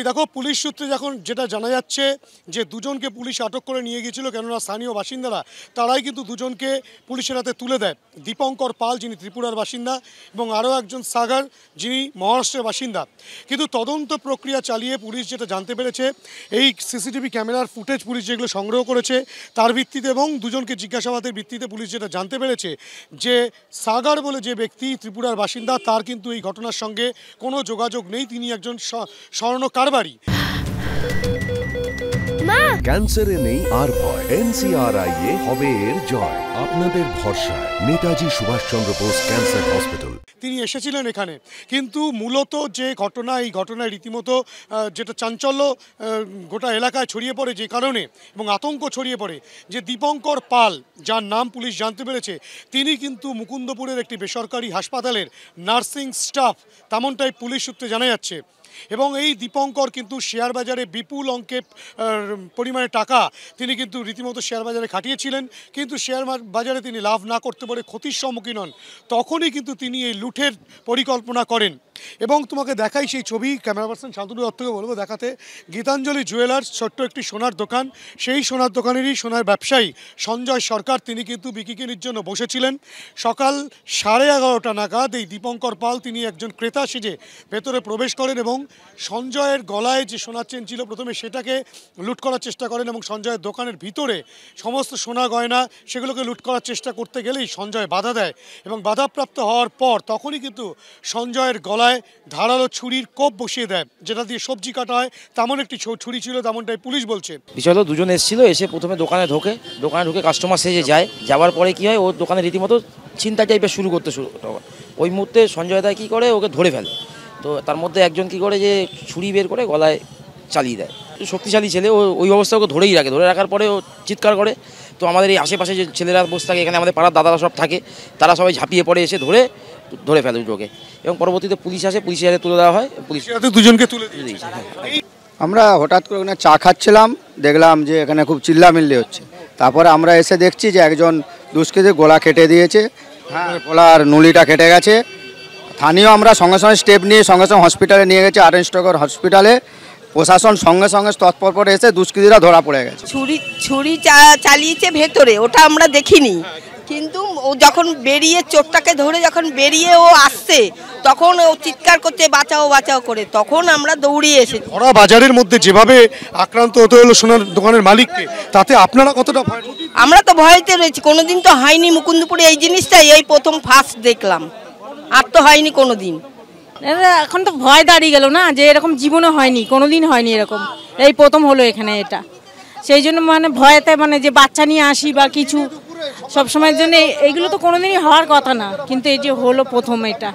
দেখো পুলিশ সূত্রে যখন যেটা জানা যাচ্ছে যে দুজনকে পুলিশ আটক করে নিয়ে গিয়েছিল, কেননা স্থানীয় বাসিন্দারা তারাই কিন্তু দুজনকে পুলিশের হাতে তুলে দেয়। দীপঙ্কর পাল যিনি ত্রিপুরার বাসিন্দা এবং আরও একজন সাগর যিনি মহারাষ্ট্রের বাসিন্দা। কিন্তু তদন্ত প্রক্রিয়া চালিয়ে পুলিশ যেটা জানতে পেরেছে, এই সিসিটিভি ক্যামেরার ফুটেজ পুলিশ যেগুলো সংগ্রহ করেছে তার ভিত্তিতে এবং দুজনকে জিজ্ঞাসাবাদের ভিত্তিতে পুলিশ যেটা জানতে পেরেছে যে সাগর বলে যে ব্যক্তি ত্রিপুরার বাসিন্দা তার কিন্তু এই ঘটনার সঙ্গে কোনো যোগাযোগ নেই, তিনি একজন স্বর্ণকার বাড়ি। ক্যান্সারে নেই আর ভয়, NCRI হবে এর জয়। আপনাদের ভরসা নেতাজি সুভাষচন্দ্র বোস ক্যান্সার হসপিটাল। তিনি এসেছিলেন এখানে, কিন্তু মূলত যে ঘটনা, এই ঘটনায় রীতিমতো যেটা চাঞ্চল্য গোটা এলাকায় ছড়িয়ে পড়ে যে কারণে এবং আতঙ্ক ছড়িয়ে পড়ে যে দীপঙ্কর পাল, যার নাম পুলিশ জানতে পেরেছে, তিনি কিন্তু মুকুন্দপুরের একটি বেসরকারি হাসপাতালের নার্সিং স্টাফ, তেমনটাই পুলিশ সূত্রে জানা যাচ্ছে। এবং এই দীপঙ্কর কিন্তু শেয়ার বাজারে বিপুল অঙ্কে পরিমাণে টাকা তিনি কিন্তু রীতিমতো শেয়ার বাজারে খাটিয়েছিলেন, কিন্তু শেয়ার বাজারে তিনি লাভ না করতে পারে ক্ষতির সম্মুখীন হন। তখনই কিন্তু তিনি এই লুঠের পরিকল্পনা করেন। এবং তোমাকে দেখাই সেই ছবি, ক্যামেরা পার্সন শান্তনু দত্তকে বলবো দেখাতে। গীতাঞ্জলি জুয়েলার্স, ছোট্ট একটি সোনার দোকান, সেই সোনার দোকানেরই সোনার ব্যবসায়ী সঞ্জয় সরকার তিনি কিন্তু বিকিকিনির জন্য বসেছিলেন। সকাল 11:30 নাগাদ এই দীপঙ্কর পাল তিনি একজন ক্রেতা সেজে ভেতরে প্রবেশ করেন এবং সঞ্জয়ের গলায় যে সোনার চেন ছিল প্রথমে সেটাকে লুট করার চেষ্টা করেন এবং সঞ্জয়ের দোকানের ভিতরে সমস্ত সোনা গয়না সেগুলোকে লুট করার চেষ্টা করতে গেলেই সঞ্জয় বাধা দেয় এবং বাধাপ্রাপ্ত হওয়ার পর তখনই কিন্তু সঞ্জয়ের গলায় ধারালো ছুরির কোপ বসিয়ে দেয়, যেটা দিয়ে সবজি কাটা হয়, তেমন একটি ছুরি ছিল, তেমনটাই পুলিশ বলছে। বিষয় হলো দুজন এসেছিল, এসে প্রথমে দোকানে ঢোকে কাস্টমার সেজে যায়, যাওয়ার পরে কি হয়, ওর দোকানে রীতিমতো চিন্তা টাইপের শুরু ওই মুহূর্তে সঞ্জয় দা কী করে ওকে ধরে ফেলে। তো তার মধ্যে একজন কি করে যে ছুরি বের করে গলায় চালিয়ে দেয়। শক্তিশালী ছেলে, ও ওই অবস্থায় ওকে ধরে রাখার পরে ও চিৎকার করে। তো আমাদের এই আশেপাশে যে ছেলেরা বসে থাকে, এখানে আমাদের পাড়ার দাদারা সব থাকে, তারা সবাই ঝাঁপিয়ে পড়ে এসে ধরে ফেলে দুটোকে এবং পরবর্তীতে পুলিশ আসে, পুলিশের হাতে তুলে দেওয়া হয়, পুলিশের হাতে দুজনকে তুলে দিয়েছে। আমরা হঠাৎ করে ওখানে চা খাচ্ছিলাম, দেখলাম যে এখানে খুব চিল্লামিল্লি হচ্ছে। তারপরে আমরা এসে দেখছি যে একজন দুষ্কৃতী গলা কেটে দিয়েছে, গলার নুলিটা কেটে গেছে। স্থানীয় আমরা সঙ্গে সঙ্গে স্টেপ নিয়ে সঙ্গে সঙ্গে হসপিটালে নিয়ে গেছি, আরএনস্টকর হসপিটালে। প্রশাসন সঙ্গে সঙ্গে তৎপর এসে দুষ্কৃতীরা ধরা পড়ে গেছে। ছুরি চালিয়েছে ভেতরে, ওটা আমরা দেখিনি, কিন্তু ও যখন বেরিয়ে চোরটাকে ধরে যখন বেরিয়ে ও আসছে তখন ও চিৎকার করছে বাঁচাও করে, তখন আমরা দৌড়িয়ে এসেছি। ওরা বাজারের মধ্যে যেভাবে আক্রান্ত হতে হলো সোনার দোকানের মালিককে, তাতে আপনারা কতটা ভয়? আমরা তো ভয়তে রয়েছি, কোনোদিন তো হয়নি মুকুন্দপুরে এই জিনিসটাই, এই প্রথম ফার্স্ট দেখলাম, আর তো হয়নি কোনোদিন। এখন তো ভয় দাঁড়িয়ে গেল না, যে এরকম জীবনে হয়নি, কোনোদিন হয়নি এরকম, এই প্রথম হলো এখানে এটা। সেই জন্য ভয়েতে যে বাচ্চা নিয়ে আসি বা কিছু সবসময়ের জন্য, এইগুলো তো কোনোদিনই হওয়ার কথা না, কিন্তু এই যে হলো প্রথম এটা।